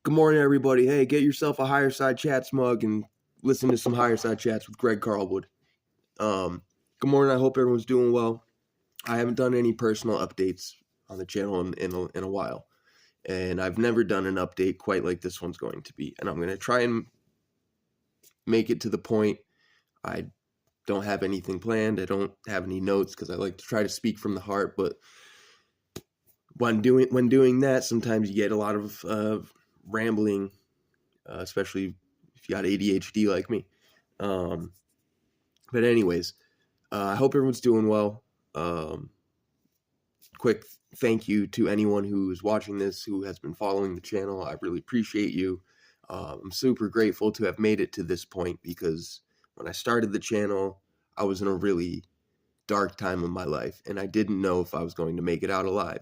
Good morning, everybody. Hey, get yourself a Higher Side Chats mug and listen to some Higher Side Chats with Greg Carlwood. Good morning. I hope everyone's doing well. I haven't done any personal updates on the channel in a while, and I've never done an update quite like this one's going to be. And I'm going to try and make it to the point. I don't have anything planned. I don't have any notes because I like to try to speak from the heart. But when doing that, sometimes you get a lot of rambling. Especially if you got ADHD like me. But anyways, I hope everyone's doing well. Quick thank you to anyone who is watching this, who has been following the channel. I really appreciate you. I'm super grateful to have made it to this point because when I started the channel, I was in a really dark time of my life, and I didn't know if I was going to make it out alive,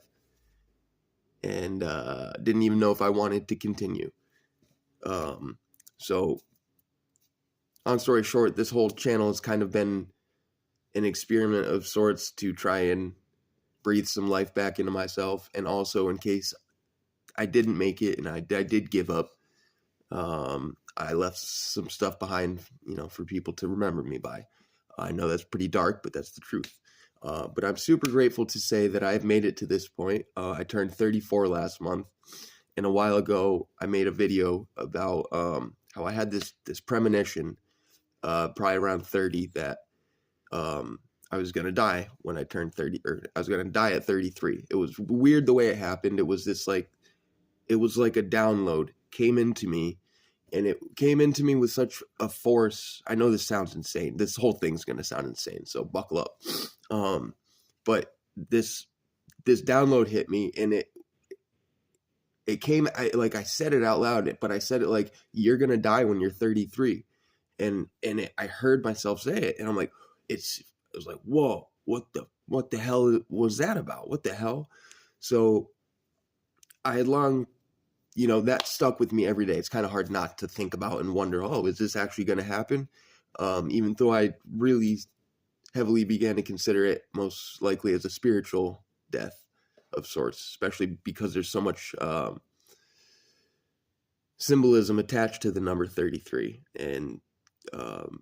and didn't even know if I wanted to continue. So long story short, this whole channel has kind of been an experiment of sorts to try and breathe some life back into myself. And also, in case I didn't make it and I did give up, I left some stuff behind, for people to remember me by. I know that's pretty dark, but that's the truth. But I'm super grateful to say that I've made it to this point. I turned 34 last month. And a while ago, I made a video about how I had this premonition, probably around 30, that I was going to die when I turned 30, or I was going to die at 33. It was weird the way it happened. It was like a download came into me, and it came into me with such a force. I know this sounds insane. This whole thing's going to sound insane, so buckle up. But this download hit me, and it came, I said it out loud, but I said it like, you're going to die when you're 33. And I heard myself say it, and I'm like, it was like, whoa, what the hell was that about? What the hell? So I had long, that stuck with me every day. It's kind of hard not to think about and wonder, oh, is this actually going to happen? Even though I really heavily began to consider it most likely as a spiritual death of sorts, especially because there's so much symbolism attached to the number 33. And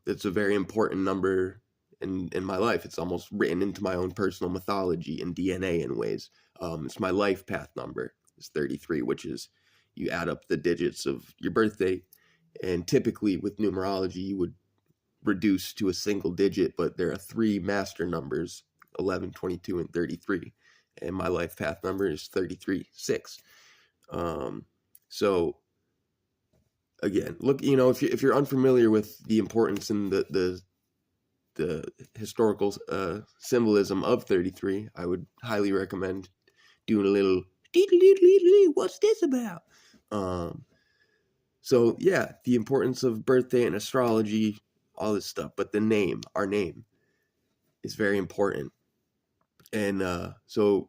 it's a very important number in my life. It's almost written into my own personal mythology and DNA in ways. It's my life path number. It's 33, which is, you add up the digits of your birthday, and typically with numerology you would reduce to a single digit, but there are three master numbers: 11, 22, and 33, and my life path number is 33-6. So again, look, if you're unfamiliar with the importance and the historical symbolism of 33, I would highly recommend doing a little what's this about? So yeah, the importance of birthday and astrology, all this stuff, but the name, our name, is very important. And so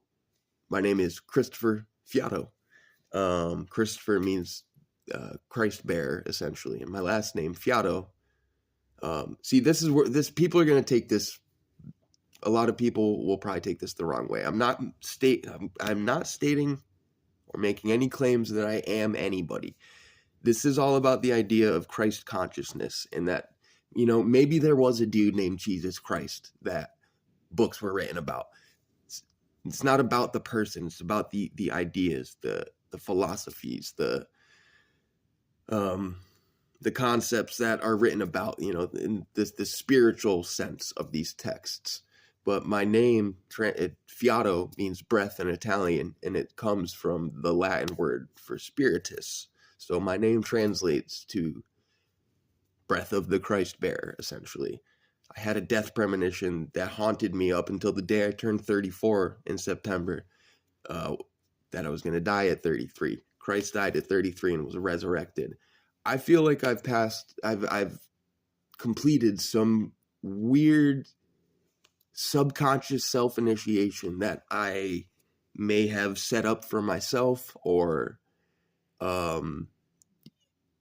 my name is Christopher Fiato. Christopher means Christ bearer, essentially, and my last name, Fiato. See, this is where people are going to take this. A lot of people will probably take this the wrong way. I'm not stating or making any claims that I am anybody. This is all about the idea of Christ consciousness, and that, maybe there was a dude named Jesus Christ that books were written about. It's not about the person. It's about the ideas, the philosophies, the concepts that are written about, in the spiritual sense of these texts. But my name, Fiato, means breath in Italian, and it comes from the Latin word for spiritus. So my name translates to breath of the Christ bearer, essentially. I had a death premonition that haunted me up until the day I turned 34 in September, that I was going to die at 33. Christ died at 33 and was resurrected. I feel like I've completed some weird subconscious self-initiation that I may have set up for myself, or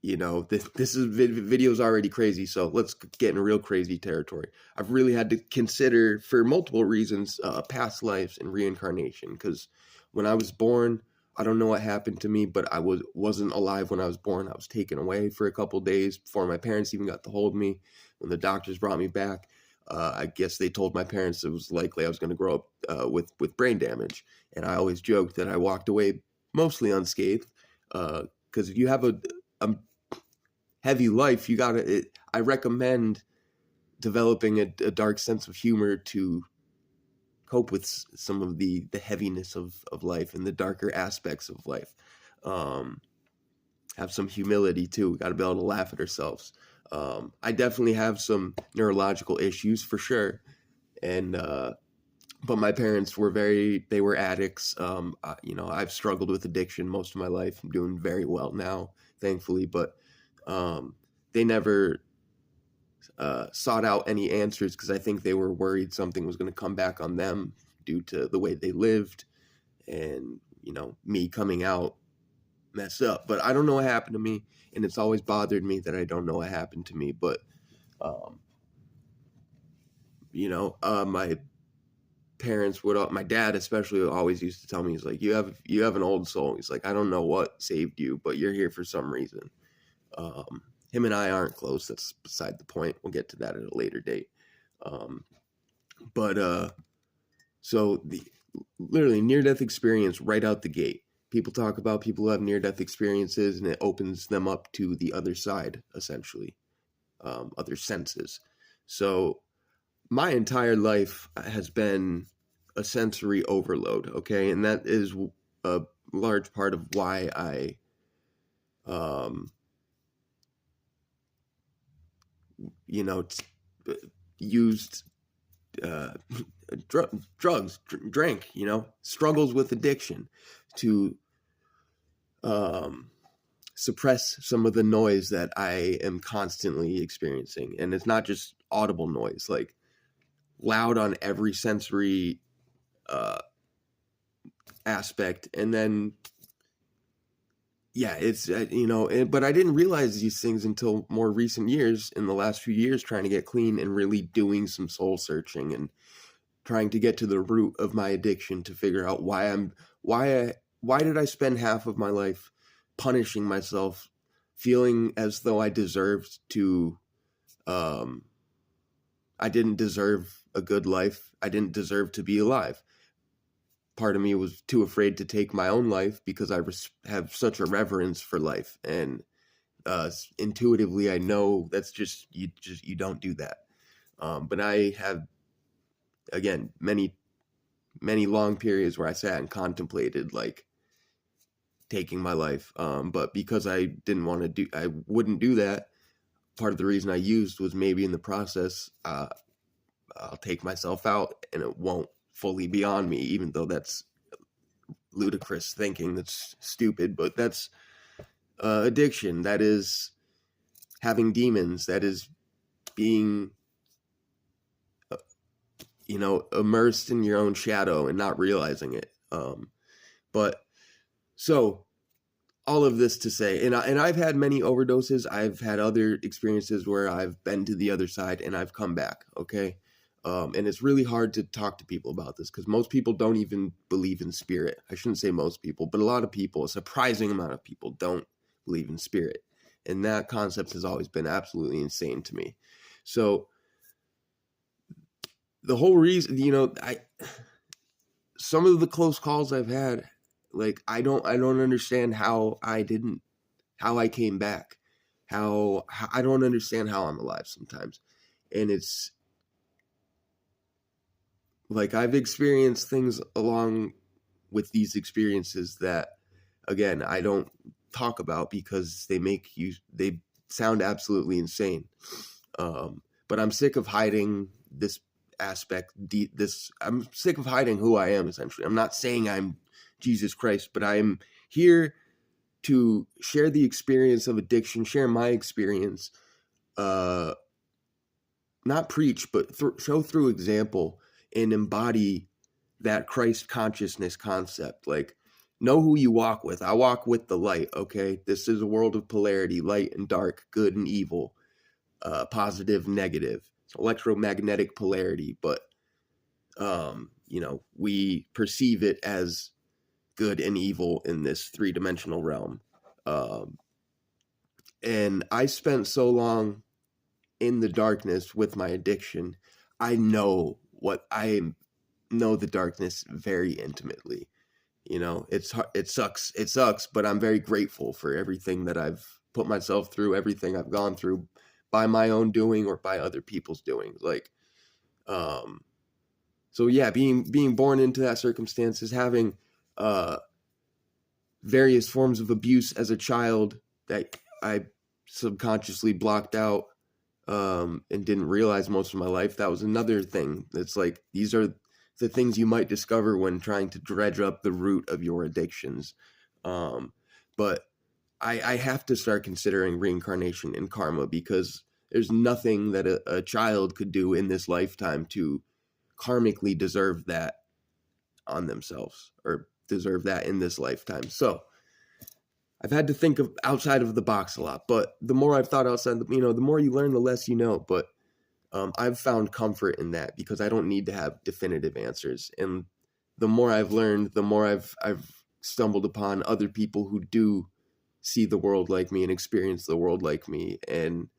this video's already crazy, so let's get in real crazy territory. I've really had to consider, for multiple reasons, past lives and reincarnation, because when I was born, I don't know what happened to me, but I wasn't alive when I was born. I was taken away for a couple days before my parents even got to hold me. When the doctors brought me back, I guess they told my parents it was likely I was going to grow up with brain damage. And I always joked that I walked away mostly unscathed, because if you have a heavy life, you gotta. I recommend developing a dark sense of humor to cope with some of the heaviness of life and the darker aspects of life. Um, have some humility too. We got to be able to laugh at ourselves. I definitely have some neurological issues for sure, and but my parents were they were addicts. I've struggled with addiction most of my life. I'm doing very well now, thankfully, but they never sought out any answers because I think they were worried something was going to come back on them due to the way they lived, and me coming out messed up. But I don't know what happened to me, and it's always bothered me that I don't know what happened to me. But um, my parents my dad especially always used to tell me, he's like, you have an old soul. He's like, I don't know what saved you, but you're here for some reason. Him and I aren't close. That's beside the point. We'll get to that at a later date. But so the literally near-death experience right out the gate. People talk about people who have near-death experiences, and it opens them up to the other side, essentially, other senses. So my entire life has been a sensory overload, okay? And that is a large part of why I used uh, drugs, drank, struggles with addiction to suppress some of the noise that I am constantly experiencing. And it's not just audible noise, like loud on every sensory aspect. And then, yeah, it's, but I didn't realize these things until more recent years, in the last few years, trying to get clean and really doing some soul searching and trying to get to the root of my addiction to figure out why did I spend half of my life punishing myself, feeling as though I deserved to I didn't deserve a good life. I didn't deserve to be alive. Part of me was too afraid to take my own life because I have such a reverence for life, and intuitively I know that's you don't do that. But I have, again, many long periods where I sat and contemplated like taking my life. But because I wouldn't do that. Part of the reason I used was maybe in the process, I'll take myself out and it won't fully be on me, even though that's ludicrous thinking. That's stupid, but that's addiction. That is having demons. That is being, immersed in your own shadow and not realizing it. But so all of this to say, and I've had many overdoses. I've had other experiences where I've been to the other side and I've come back. Okay. And it's really hard to talk to people about this because most people don't even believe in spirit. I shouldn't say most people, but a lot of people, a surprising amount of people, don't believe in spirit. And that concept has always been absolutely insane to me. So the whole reason, some of the close calls I've had, like, I don't understand how I came back, how I don't understand how I'm alive sometimes. And it's like I've experienced things along with these experiences that, again, I don't talk about because they sound absolutely insane. But I'm sick of hiding this aspect. I'm sick of hiding who I am, essentially. I'm not saying I'm Jesus Christ, but I'm here to share the experience of addiction, share my experience, not preach, but show through example and embody that Christ consciousness concept. Like, know who you walk with. I walk with the light, okay? This is a world of polarity, light and dark, good and evil, positive, negative. It's electromagnetic polarity, but we perceive it as good and evil in this three-dimensional realm. And I spent so long in the darkness with my addiction. I know the darkness very intimately. You know, it sucks, but I'm very grateful for everything that I've put myself through, everything I've gone through by my own doing or by other people's doing. Like, so yeah, being born into that circumstances, having various forms of abuse as a child that I subconsciously blocked out, and didn't realize most of my life. That was another thing. It's like, these are the things you might discover when trying to dredge up the root of your addictions. But I have to start considering reincarnation and karma, because there's nothing that a child could do in this lifetime to karmically deserve that on themselves, or deserve that in this lifetime. So I've had to think of outside of the box a lot, but the more I've thought outside, the more you learn, the less you know. But I've found comfort in that, because I don't need to have definitive answers. And the more I've learned, the more I've stumbled upon other people who do see the world like me and experience the world like me. And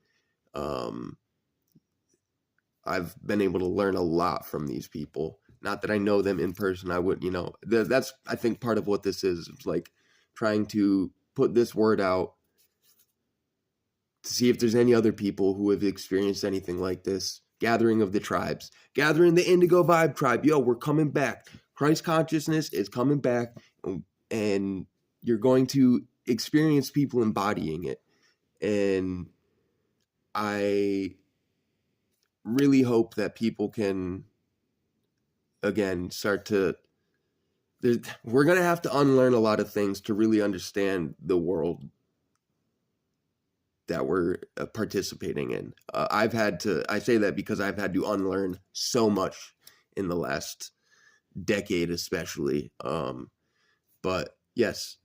I've been able to learn a lot from these people. Not that I know them in person. I would, that's, I think, part of what this is. It's like trying to put this word out to see if there's any other people who have experienced anything like this. Gathering of the tribes, gathering the Indigo Vibe tribe. Yo, we're coming back. Christ consciousness is coming back, and you're going to experience people embodying it. And I really hope that people can, again, we're going to have to unlearn a lot of things to really understand the world that we're participating in. I say that because I've had to unlearn so much in the last decade, especially. But yes,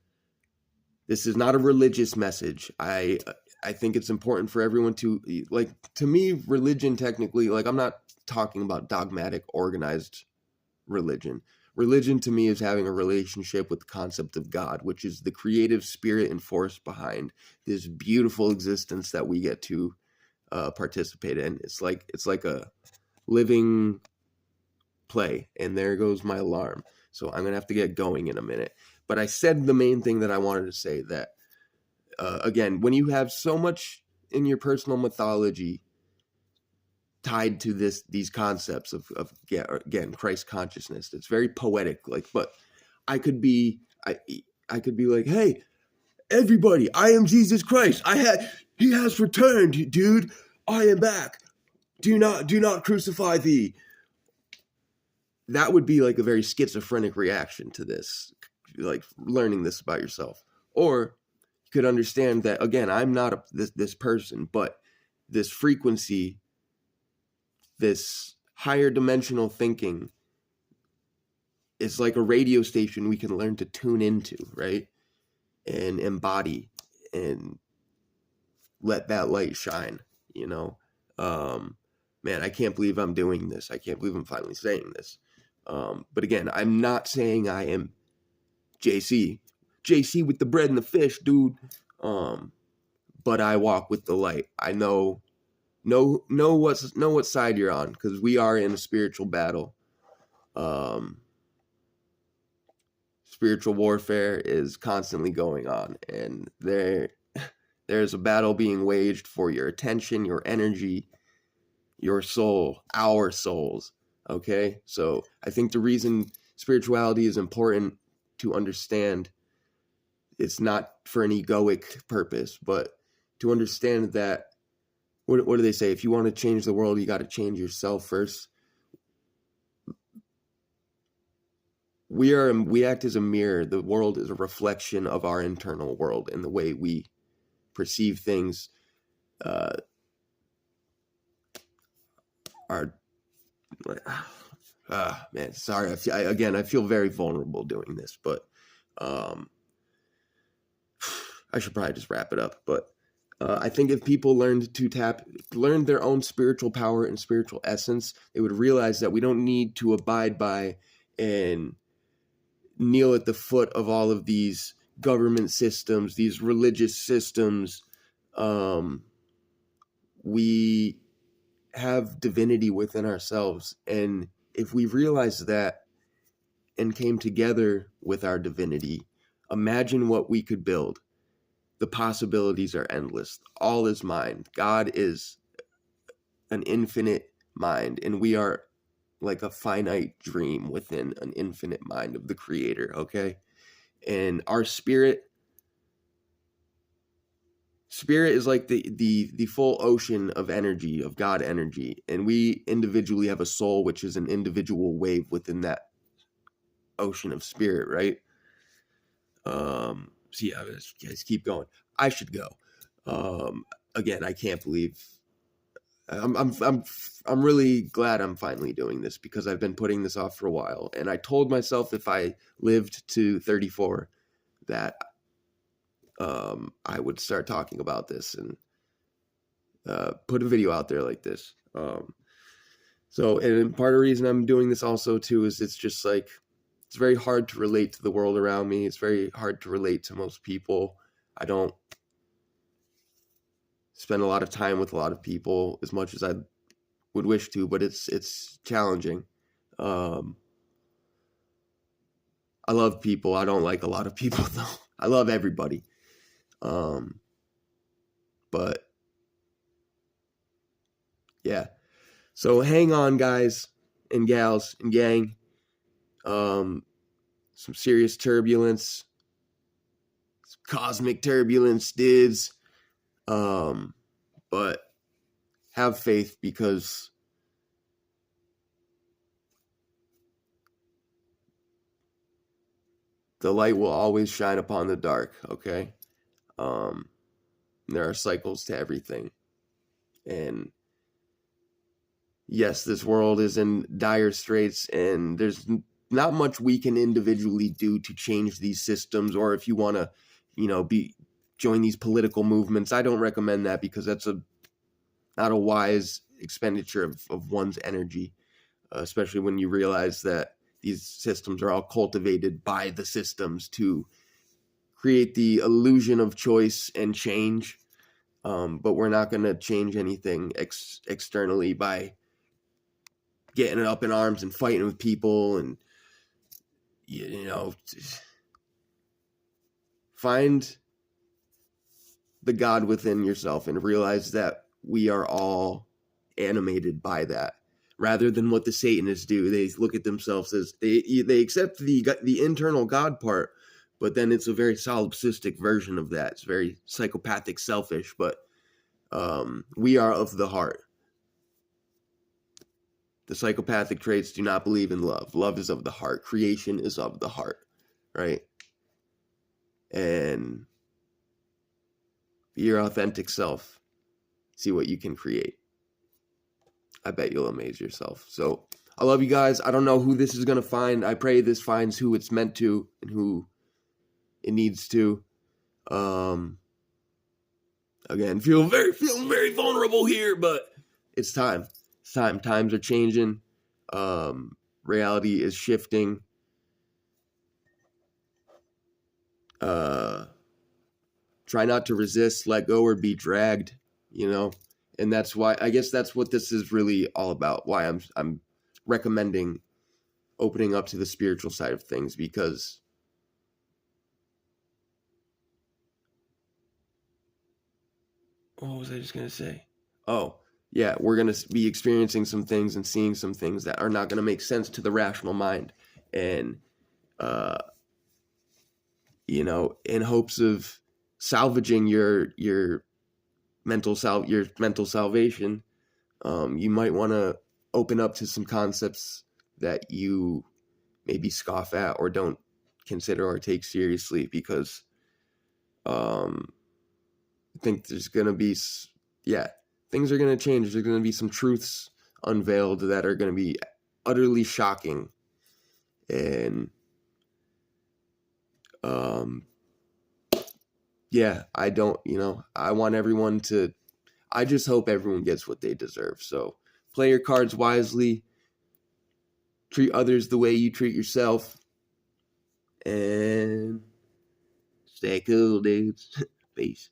this is not a religious message. I think it's important for everyone to, like, to me, religion technically, like, I'm not talking about dogmatic, organized religion. Religion to me is having a relationship with the concept of God, which is the creative spirit and force behind this beautiful existence that we get to participate in. It's like a living play. And there goes my alarm. So I'm going to have to get going in a minute. But I said the main thing that I wanted to say, that, again, when you have so much in your personal mythology tied to these concepts of again, Christ consciousness, it's very poetic. Like, but I could be like, hey, everybody, I am Jesus Christ. He has returned, dude. I am back. Do not crucify thee. That would be like a very schizophrenic reaction to this, like learning this about yourself. Or you could understand that, again, I'm not this person, but this frequency, this higher dimensional thinking, is like a radio station we can learn to tune into, right? And embody and let that light shine, Man, I can't believe I'm doing this. I can't believe I'm finally saying this. But again, I'm not saying I am JC with the bread and the fish, dude. But I walk with the light. I know what side you're on, because we are in a spiritual battle. Spiritual warfare is constantly going on, and there's a battle being waged for your attention, your energy, your soul, our souls. Okay? So I think the reason spirituality is important to understand, it's not for an egoic purpose, but to understand that, what do they say? If you want to change the world, you got to change yourself first. We act as a mirror. The world is a reflection of our internal world, and the way we perceive things are man, sorry. I feel very vulnerable doing this, but I should probably just wrap it up. But I think if people learned their own spiritual power and spiritual essence, they would realize that we don't need to abide by and kneel at the foot of all of these government systems, these religious systems. We have divinity within ourselves. And if we realize that and came together with our divinity, imagine what we could build. The possibilities are endless. All is mind. God is an infinite mind, and we are like a finite dream within an infinite mind of the Creator, okay? And our spirit is like the full ocean of energy, of God energy, and we individually have a soul, which is an individual wave within that ocean of spirit, right? So yeah, guys, keep going. I should go. Again, I can't believe I'm really glad I'm finally doing this, because I've been putting this off for a while, and I told myself if I lived to 34 that I would start talking about this and put a video out there like this. So, and part of the reason I'm doing this also too is it's just like, it's very hard to relate to the world around me. It's very hard to relate to most people. I don't spend a lot of time with a lot of people as much as I would wish to, but it's challenging. I love people. I don't like a lot of people though. I love everybody. But yeah. So hang on, guys and gals and gang. Some serious turbulence, some cosmic turbulence, dudes. But have faith, because the light will always shine upon the dark, okay? There are cycles to everything. And yes, this world is in dire straits, and there's not much we can individually do to change these systems, or if you want to, join these political movements. I don't recommend that, because that's not a wise expenditure of one's energy, especially when you realize that these systems are all cultivated by the systems to create the illusion of choice and change. But we're not going to change anything externally by getting it up in arms and fighting with people. And, find the God within yourself and realize that we are all animated by that, rather than what the Satanists do. They look at themselves as they accept the internal God part, but then it's a very solipsistic version of that. It's very psychopathic, selfish, but we are of the heart. The psychopathic traits do not believe in love. Love is of the heart. Creation is of the heart, right? And be your authentic self. See what you can create. I bet you'll amaze yourself. So I love you guys. I don't know who this is going to find. I pray this finds who it's meant to and who it needs to. Again, feeling very vulnerable here, but it's time. It's time. Times are changing. Reality is shifting. Try not to resist, let go, or be dragged, and that's why, I guess that's what this is really all about. Why I'm recommending opening up to the spiritual side of things, because what was I just going to say? Oh, yeah, we're going to be experiencing some things and seeing some things that are not going to make sense to the rational mind. And, in hopes of salvaging your mental salvation, you might want to open up to some concepts that you maybe scoff at or don't consider or take seriously, because I think there's going to be, things are going to change. There's going to be some truths unveiled that are going to be utterly shocking. And, I just hope everyone gets what they deserve. So play your cards wisely. Treat others the way you treat yourself. And stay cool, dudes. Peace.